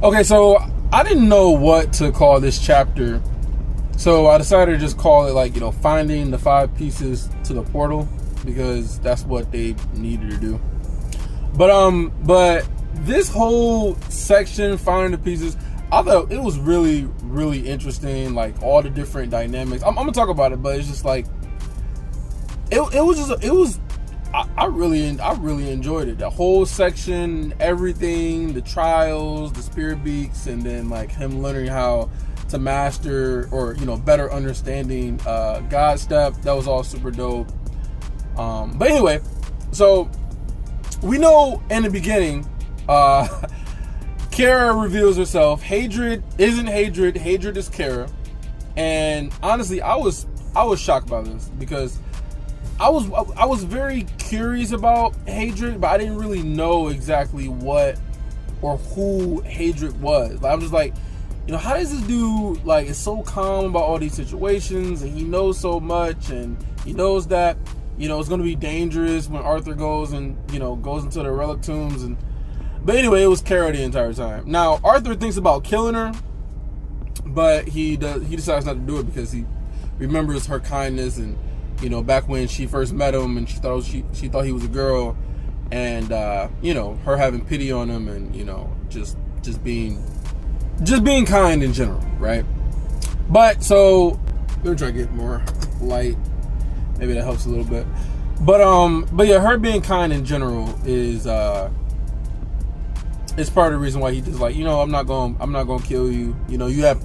Okay, so I didn't know what to call this chapter, so I decided to just call it like, finding the 5 pieces to the portal, because that's what they needed to do. But this whole section, finding the pieces, I thought it was really, really interesting. Like all the different dynamics. I'm gonna talk about it, but it's just like I really enjoyed it. The whole section, everything, the trials, the spirit beaks, and then like him learning how to master or better understanding God step. That was all super dope. But anyway, so we know in the beginning, Kara reveals herself. Hadrid isn't Hadrid. Hadrid is Kara. And honestly, I was shocked by this, because I was very curious about Hadrid, but I didn't really know exactly what or who Hadrid was. Like, I'm just like, how does this dude is so calm about all these situations, and he knows so much, and he knows that it's going to be dangerous when Arthur goes and goes into the relic tombs. But anyway, it was Kara the entire time. Now Arthur thinks about killing her, but he decides not to do it because he remembers her kindness and back when she first met him and she thought he was a girl, and her having pity on him, and just being kind in general, right? But so let me try to get more light. Maybe that helps a little bit. But yeah, her being kind in general is part of the reason why he just like, I'm not gonna kill you. You have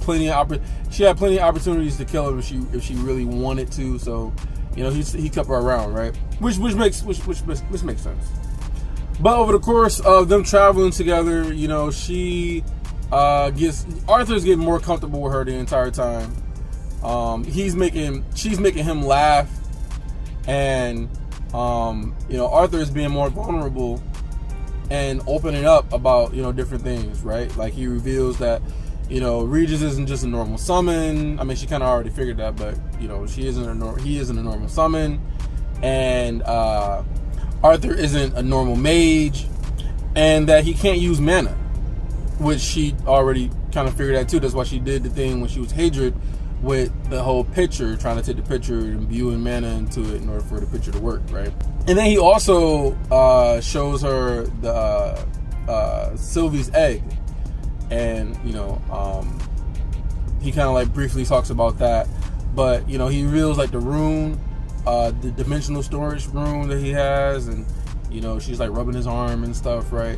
she had plenty of opportunities to kill him if she really wanted to. So he kept her around, right? Which makes sense. But over the course of them traveling together, Arthur's getting more comfortable with her the entire time. She's making him laugh, and Arthur is being more vulnerable and opening up about different things, right? Like he reveals that Regis isn't just a normal summon. I mean, she kind of already figured that, but he isn't a normal summon, and Arthur isn't a normal mage, and that he can't use mana, which she already kind of figured that too. That's why she did the thing when she was Hadrid with the whole picture, trying to take the picture and imbuing mana into it in order for the picture to work, right? And then he also shows her the Sylvie's egg, and he kind of like briefly talks about that, but he reveals like the rune, the dimensional storage rune that he has, and she's like rubbing his arm and stuff, right?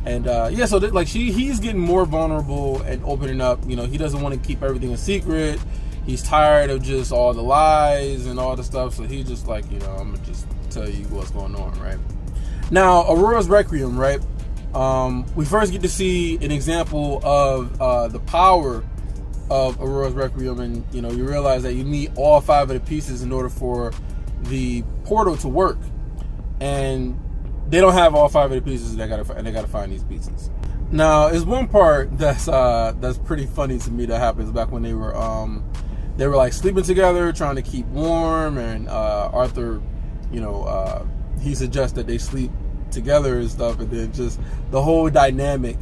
And yeah, so he's getting more vulnerable and opening up. He doesn't want to keep everything a secret. He's tired of just all the lies and all the stuff, so he's just like, I'm gonna just tell you what's going on, right? Now, Aurora's Requiem, right? We first get to see an example of the power of Aurora's Requiem, and you realize that you need all 5 of the pieces in order for the portal to work, and they don't have all 5 of the pieces. They gotta find these pieces. Now, there's one part that's pretty funny to me that happens back when they were like sleeping together, trying to keep warm, and Arthur, he suggests that they sleep together and stuff, and then just the whole dynamic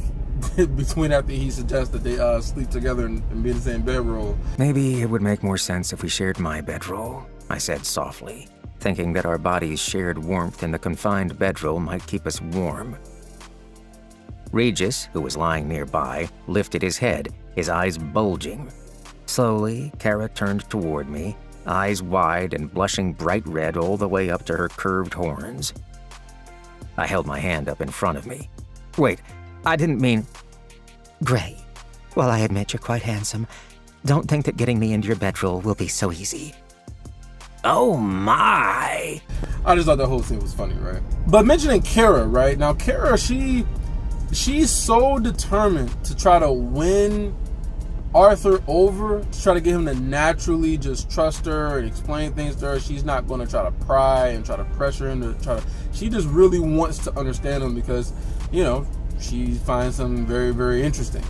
between after he suggests that they sleep together and be in the same bedroll. Maybe it would make more sense if we shared my bedroll, I said softly, thinking that our bodies' shared warmth in the confined bedroll might keep us warm. Regis, who was lying nearby, lifted his head, his eyes bulging. Slowly, Kara turned toward me, eyes wide and blushing bright red all the way up to her curved horns. I held my hand up in front of me. Wait, I didn't mean... Gray, while I admit you're quite handsome, don't think that getting me into your bedroll will be so easy. Oh my! I just thought that whole thing was funny, right? But mentioning Kara, right? Now, Kara, she's so determined to try to win Arthur over, to try to get him to naturally just trust her and explain things to her. She's not going to try to pry and try to pressure him to she just really wants to understand him, because she finds him very, very interesting,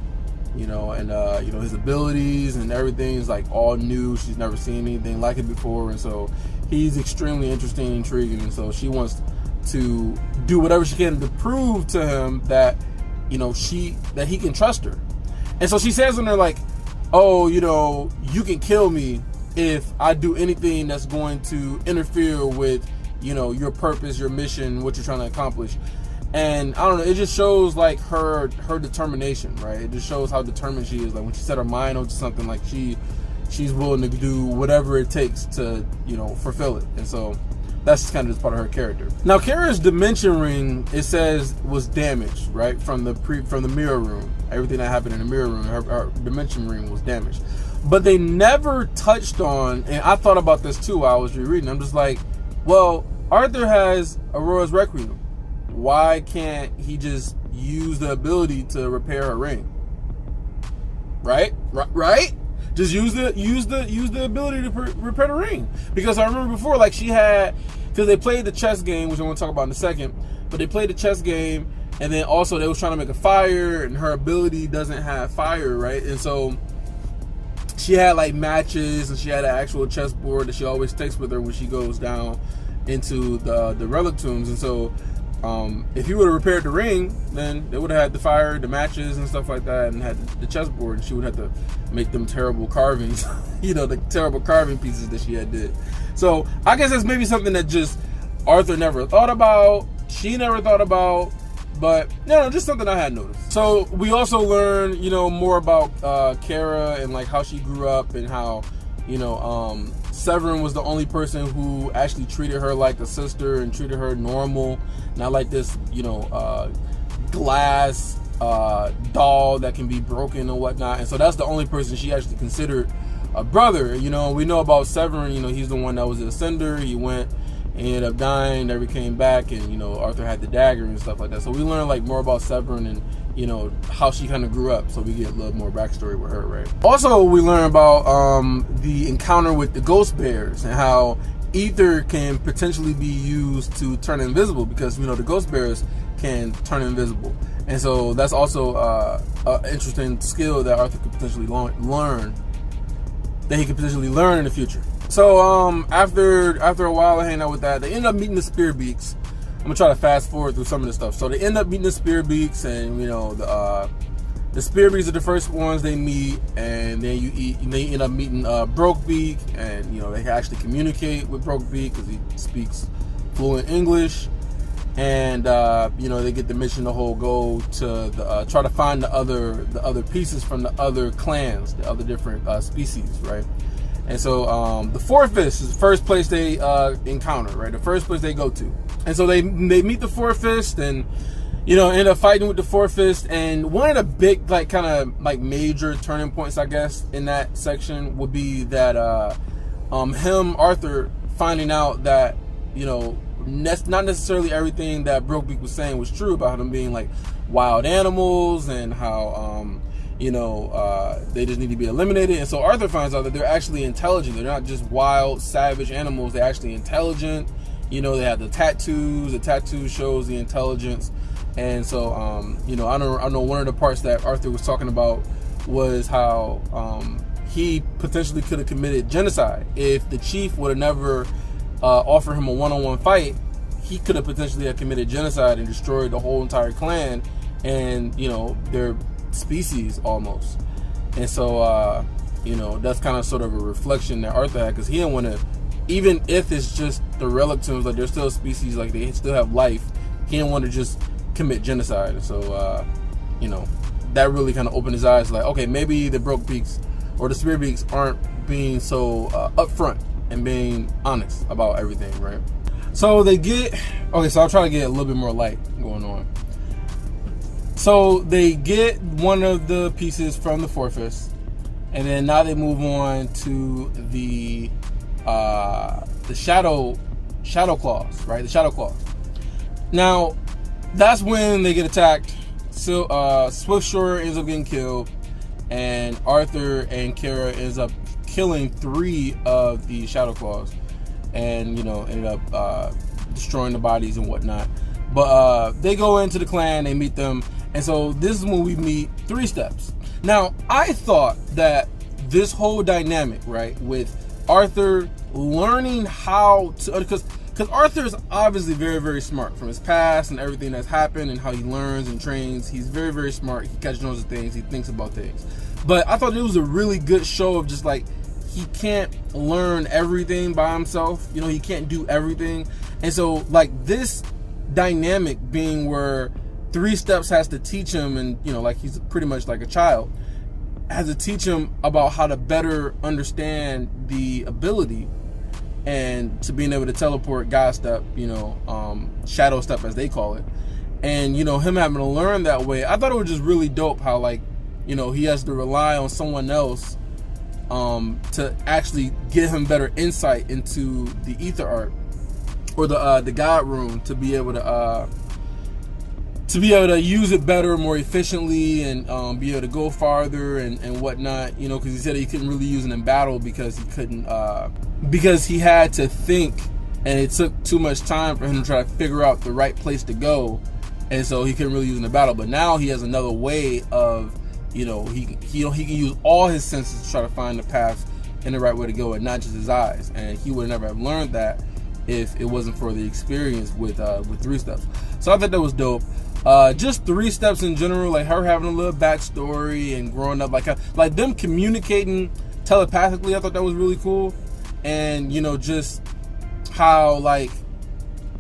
and his abilities and everything is like all new. She's never seen anything like it before, and so he's extremely interesting and intriguing, and so she wants to do whatever she can to prove to him that you know, that he can trust her. And so she says in there like, oh, you know, you can kill me if I do anything that's going to interfere with, you know, your purpose, your mission, what you're trying to accomplish. And I don't know, it just shows like her determination, right? It just shows how determined she is. Like when she set her mind onto something, like she's willing to do whatever it takes to, you know, fulfill it. And so that's kind of just part of her character. Now, Kara's dimension ring, it says, was damaged, right? From the mirror room. Everything that happened in the mirror room, her dimension ring was damaged. But they never touched on, and I thought about this too while I was rereading. I'm just like, well, Arthur has Aurora's Requiem. Why can't he just use the ability to repair her ring? Right? Just use the ability to repair the ring. Because I remember before, like she had, because they played the chess game, which I want to talk about in a second. But they played the chess game, and then also they was trying to make a fire, and her ability doesn't have fire, right? And so she had like matches, and she had an actual chessboard that she always takes with her when she goes down into the relic tombs. And so if he would have repaired the ring, then they would have had the fire, the matches and stuff like that, and had the chessboard, and she would have to make them terrible carvings, you know, the terrible carving pieces that she had did. So I guess that's maybe something that just Arthur never thought about, she never thought about, but you know, just something I had noticed. So we also learn, you know, more about Kara and like how she grew up, and how, you know, Severin was the only person who actually treated her like a sister and treated her normal, not like this, you know, glass doll that can be broken and whatnot. And so that's the only person she actually considered a brother. You know, we know about Severin, you know, he's the one that was the Ascender. He went and ended up dying, never came back, and, you know, Arthur had the dagger and stuff like that. So we learn like more about Severin and, you know, how she kind of grew up, so we get a little more backstory with her, right? Also, we learn about the encounter with the ghost bears and how ether can potentially be used to turn invisible, because, you know, the ghost bears can turn invisible. And so that's also an interesting skill that Arthur could potentially learn, that he could potentially learn in the future. So after a while of hanging out with that, they end up meeting the Spearbeaks. I'm gonna try to fast forward through some of this stuff. So they end up meeting the Spearbeaks, and, you know, the Spearbeaks are the first ones they meet, and then they end up meeting Brokebeak, and, you know, they actually communicate with Brokebeak because he speaks fluent English. And you know, they get the mission to go to try to find the other pieces from the other clans, the other different species, right? And so the Four-Fists is the first place they encounter, right? The first place they go to. And so they meet the Four-Fists, and, you know, end up fighting with the Four-Fists. And one of the big, like, kind of like major turning points, I guess, in that section would be that Arthur, finding out that, you know, not necessarily everything that Brokebeak was saying was true about them being like wild animals, and how you know, they just need to be eliminated. And so Arthur finds out that they're actually intelligent. They're not just wild, savage animals. They're actually intelligent. You know, they have the tattoos. The tattoo shows the intelligence. And so, you know, I know one of the parts that Arthur was talking about was how he potentially could have committed genocide if the chief would have never offered him a one-on-one fight. He could have potentially have committed genocide and destroyed the whole entire clan, and, you know, their species almost. And so, you know, that's kind of sort of a reflection that Arthur had, because he didn't want to, even if it's just the relic tombs, like they're still a species, like they still have life, he didn't want to just commit genocide. And so, you know, that really kind of opened his eyes, like, okay, maybe the Brokebeaks or the Spearbeaks aren't being so upfront and being honest about everything, right? So they get, okay, so I'll try to get a little bit more light going on. So they get one of the pieces from the Four-Fists, and then now they move on to the Shadow Claws, right? The Shadow Claws. Now, that's when they get attacked. So Swiftsure ends up getting killed, and Arthur and Kara ends up killing 3 of the Shadow Claws, and, you know, ended up destroying the bodies and whatnot. But they go into the clan, they meet them, and so this is when we meet 3 Steps. Now, I thought that this whole dynamic, right, with Arthur learning how to, because because Arthur is obviously very, very smart from his past and everything that's happened and how he learns and trains. He's very, very smart. He catches on to things. He thinks about things. But I thought it was a really good show of just like, he can't learn everything by himself. You know, he can't do everything. And so like this dynamic being where 3 Steps has to teach him, and you know, like he's pretty much like a child, has to teach him about how to better understand the ability and to being able to teleport God Step, you know, Shadow Step as they call it. And, you know, him having to learn that way, I thought it was just really dope how, like, you know, he has to rely on someone else to actually get him better insight into the ether art or the God room to be able to use it better, more efficiently, and be able to go farther and whatnot. You know, because he said he couldn't really use it in battle because he couldn't, because he had to think, and it took too much time for him to try to figure out the right place to go, and so he couldn't really use it in battle. But now he has another way of, you know, he can use all his senses to try to find the path and the right way to go, and not just his eyes. And he would never have learned that if it wasn't for the experience with 3 Steps. So I thought that was dope. Just 3 Steps in general, like her having a little backstory and growing up, like them communicating telepathically, I thought that was really cool. And you know, just how like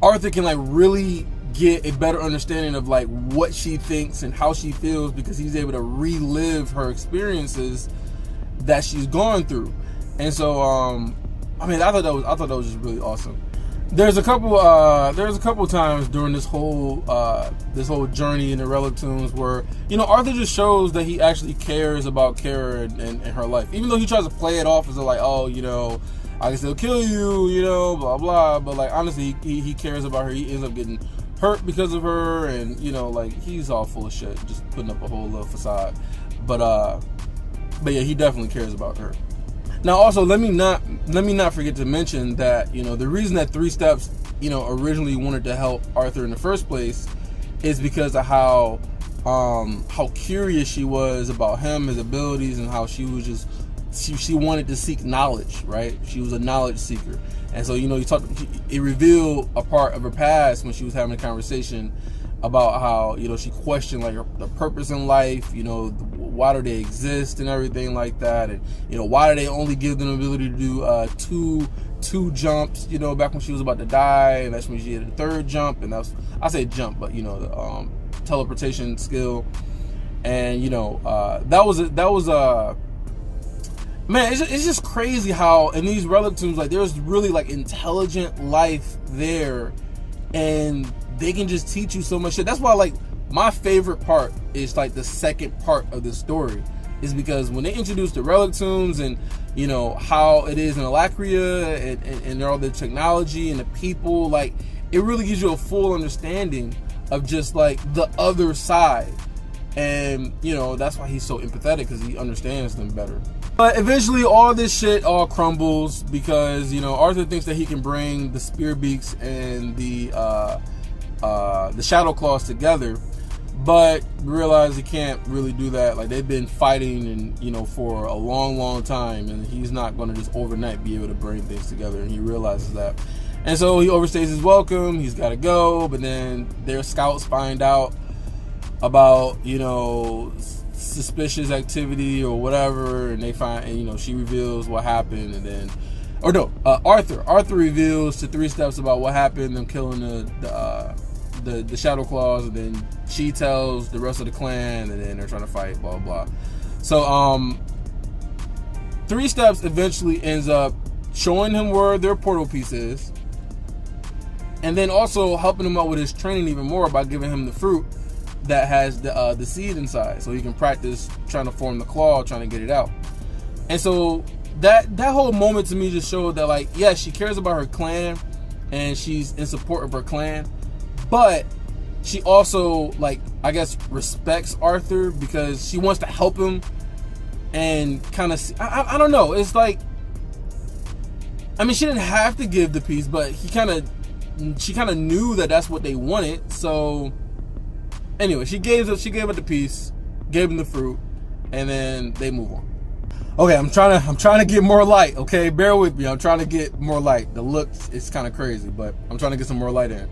Arthur can like really get a better understanding of like what she thinks and how she feels, because he's able to relive her experiences that she's gone through. And so I mean, I thought that was just really awesome. There's a couple times during this whole journey in the Relic Tombs where, you know, Arthur just shows that he actually cares about Kara and her life, even though he tries to play it off as like, oh, you know, I can still kill you, you know, blah blah. But like honestly, he cares about her. He ends up getting hurt because of her, and you know, like he's all full of shit, just putting up a whole little facade. But yeah, he definitely cares about her. Now, also, let me not forget to mention that, you know, the reason that 3 Steps, you know, originally wanted to help Arthur in the first place is because of how curious she was about him, his abilities, and how she was just she wanted to seek knowledge, right? She was a knowledge seeker. And so, you know, it revealed a part of her past when she was having a conversation about how, you know, she questioned like the purpose in life, you know, why do they exist and everything like that, and you know, why do they only give them the ability to do two jumps, you know, back when she was about to die, and that's when she did the 3rd jump, and that's, I say jump, but you know, the teleportation skill. And you know, that was man, it's just crazy how in these Relic Tombs, like there's really like intelligent life there, and they can just teach you so much shit. That's why, like, my favorite part is like the second part of the story, is because when they introduce the Relic Tombs and, you know, how it is in Alakria and all the technology and the people, like it really gives you a full understanding of just like the other side. And you know, that's why he's so empathetic, because he understands them better. But eventually all this shit all crumbles because, you know, Arthur thinks that he can bring the Spear Beaks and the Shadow Claws together, but realize he can't really do that. Like they've been fighting, and you know, for a long time, and he's not going to just overnight be able to bring things together, and he realizes that. And so he overstays his welcome. He's got to go, but then their scouts find out about, you know, suspicious activity or whatever, and they find, and you know, she reveals what happened, and then, or no, Arthur reveals to 3 Steps about what happened, them killing the Shadow Claws, and then she tells the rest of the clan, and then they're trying to fight, blah blah. So 3 Steps eventually ends up showing him where their portal piece is, and then also helping him out with his training even more by giving him the fruit that has the seed inside, so he can practice trying to form the claw, trying to get it out. And so that whole moment to me just showed that, like, yeah, she cares about her clan and she's in support of her clan, but she also, like, I guess respects Arthur because she wants to help him, and kind of, I don't know, it's like, I mean, she didn't have to give the piece, but she kind of knew that that's what they wanted. So anyway, she gave up the piece, gave him the fruit, and then they move on. Okay, I'm trying to get more light. Okay, bear with me. I'm trying to get more light. The look is kind of crazy, but I'm trying to get some more light in.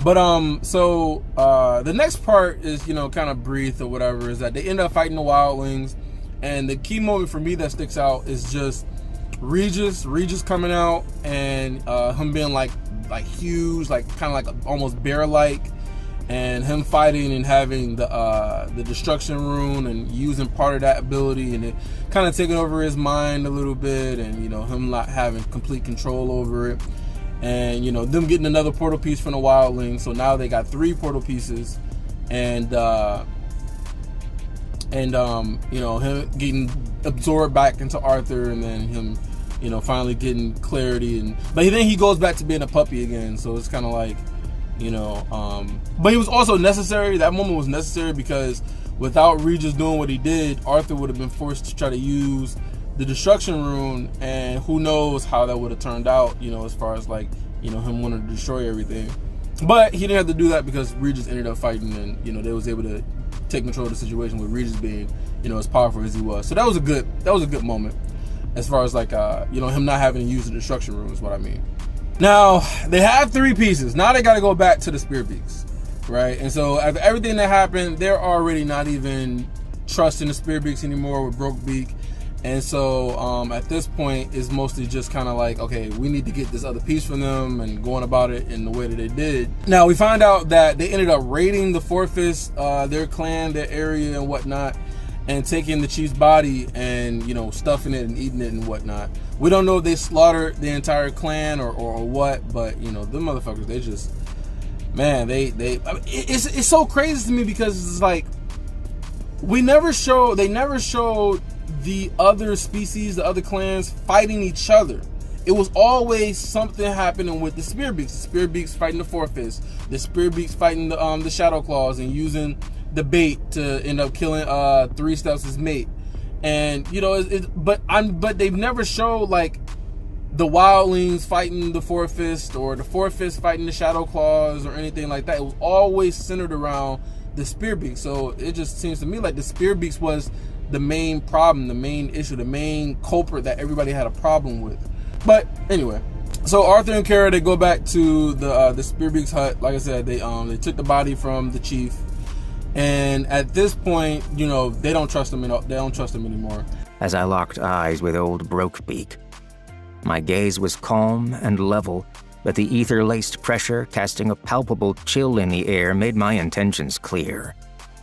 But so the next part is, you know, kind of brief or whatever. Is that they end up fighting the wildlings, and the key moment for me that sticks out is just Regis coming out and him being like huge, like kind of like almost bear-like. And him fighting and having the destruction rune and using part of that ability, and it kind of taking over his mind a little bit, and, you know, him not having complete control over it, and, you know, them getting another portal piece from the wildling. So now they got 3 portal pieces, and you know, him getting absorbed back into Arthur, and then him, you know, finally getting clarity, but then he goes back to being a puppy again. So it's kind of like, you know, but it was also necessary. That moment was necessary because without Regis doing what he did, Arthur would have been forced to try to use the destruction rune, and who knows how that would have turned out, you know, as far as like, you know, him wanting to destroy everything. But he didn't have to do that because Regis ended up fighting, and, you know, they was able to take control of the situation with Regis being, you know, as powerful as he was. So that was a good moment as far as like you know, him not having to use the destruction rune is what I mean. Now, they have 3 pieces. Now they got to go back to the Spear Beaks, right? And so after everything that happened, they're already not even trusting the Spear Beaks anymore with Brokebeak. And so at this point, it's mostly just kind of like, okay, we need to get this other piece from them, and going about it in the way that they did. Now, we find out that they ended up raiding the fortress, their clan, their area and whatnot, and taking the chief's body and, you know, stuffing it and eating it and whatnot. We don't know if they slaughtered the entire clan or what, but, you know, them motherfuckers, they just, man, I mean, it's so crazy to me because it's like, they never showed the other species, the other clans fighting each other. It was always something happening with the Spear Beaks. The Spear Beaks fighting the Forfist, the Spear Beaks fighting the Shadow Claws and using the bait to end up killing 3 Steps' mate. And, you know, but they've never showed like the wildlings fighting the Forfist or the Forfist fighting the Shadow Claws or anything like that. It was always centered around the Spear Beaks. So it just seems to me like the Spear Beaks was the main problem, the main issue, the main culprit that everybody had a problem with. But anyway, so Arthur and Kara, they go back to the Spear Beaks hut. Like I said, they took the body from the chief. And at this point, you know, they don't trust him. They don't trust him anymore. As I locked eyes with old Brokebeak, my gaze was calm and level, but the ether-laced pressure casting a palpable chill in the air made my intentions clear.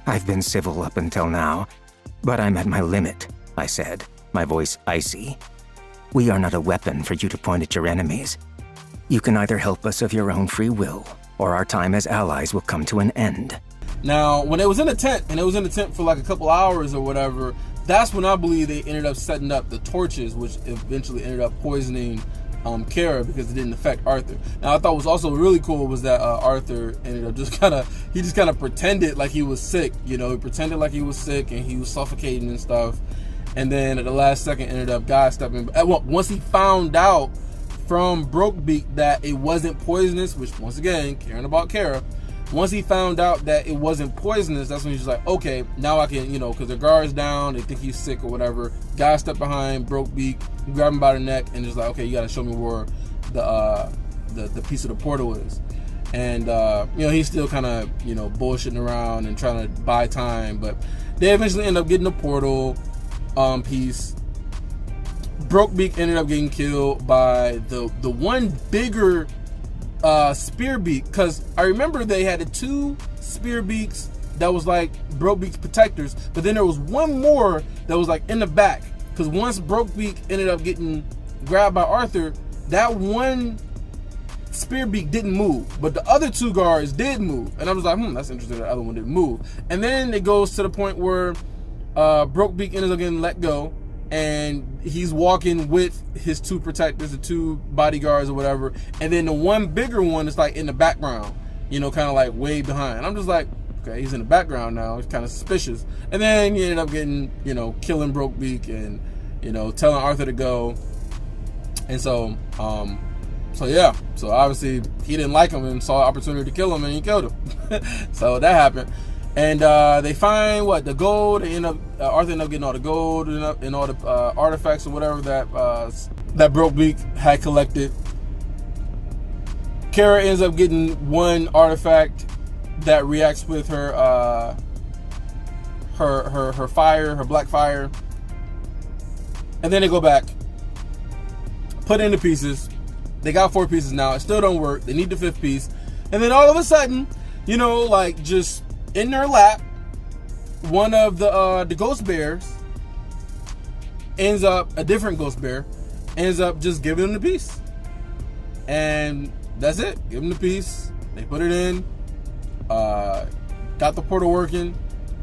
I've been civil up until now, but I'm at my limit, I said, my voice icy. We are not a weapon for you to point at your enemies. You can either help us of your own free will, or our time as allies will come to an end. Now, when it was in the tent, and it was in the tent for like a couple hours or whatever, that's when I believe they ended up setting up the torches, which eventually ended up poisoning Kara because it didn't affect Arthur. Now, I thought was also really cool was that Arthur ended up just kind of pretended like he was sick. You know, he pretended like he was sick and he was suffocating and stuff. And then at the last second, ended up God stepping. Well, once he found out from Brokebeak that it wasn't poisonous, which once again, caring about Kara. Once he found out that it wasn't poisonous, that's when he's just like, okay, now I can, you know, because the guard's down, they think he's sick or whatever. Guy stepped behind, Brokebeak, grabbed him by the neck, and just like, okay, you got to show me where the piece of the portal is. And, you know, he's still kind of, you know, bullshitting around and trying to buy time. But they eventually end up getting the portal piece. Brokebeak ended up getting killed by the one bigger Spear Beak, because I remember they had the 2 Spear Beaks that was like Brokebeak's protectors, but then there was one more that was like in the back, because once Brokebeak ended up getting grabbed by Arthur, that one Spear Beak didn't move, but the other 2 guards did move, and I was like, that's interesting, the other one didn't move. And then it goes to the point where Brokebeak ended up getting let go, and he's walking with his 2 protectors, the 2 bodyguards or whatever, and then the one bigger one is like in the background, you know, kind of like way behind. I'm just like, okay, he's in the background now, it's kind of suspicious. And then he ended up getting, you know, killing Brokebeak and, you know, telling Arthur to go. And so yeah, so obviously he didn't like him and saw an opportunity to kill him, and he killed him. So that happened. And they find the gold. They end up Arthur end up getting all the gold and all the artifacts or whatever that Brokebeak had collected. Kara ends up getting one artifact that reacts with her fire, her black fire. And then they go back, put it into pieces. They got 4 pieces now. It still don't work. They need the 5th piece. And then all of a sudden, just in their lap, one of the ghost bears a different ghost bear ends up just giving them the piece. And that's it. Give them the piece. They put it in, got the portal working,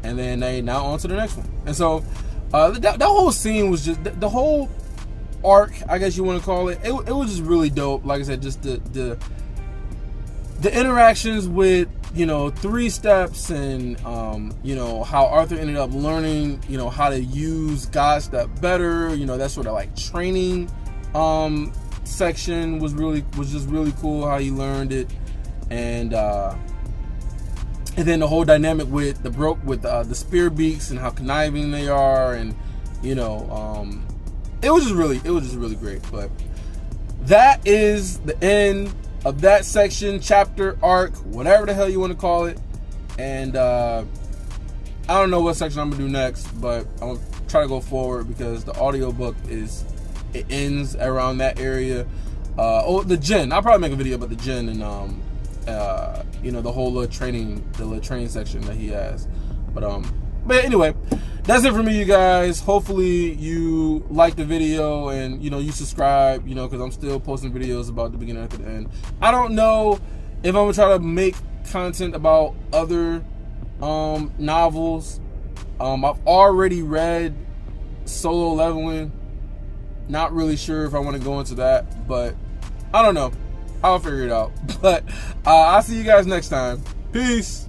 and then they now on to the next one. And so that whole scene was just the whole arc, I guess you want to call it. It was just really dope. Like I said, just the interactions with 3 steps and how Arthur ended up learning how to use God Step better. That sort of like training section was just really cool how he learned it. And then the whole dynamic with the spear beaks and how conniving they are, and it was just really great. But that is the end of that section, chapter, arc, whatever the hell you want to call it. And I don't know what section I'm gonna do next, but I'm gonna try to go forward because the audiobook it ends around that area. The Jinn. I'll probably make a video about the Jinn and the whole little training section that he has. But anyway, that's it for me, you guys. Hopefully you like the video and you subscribe, because I'm still posting videos about the beginning to the end. I don't know if I'm gonna try to make content about other novels. I've already read Solo Leveling. Not really sure if I want to go into that, but I don't know. I'll figure it out. But I'll see you guys next time. Peace.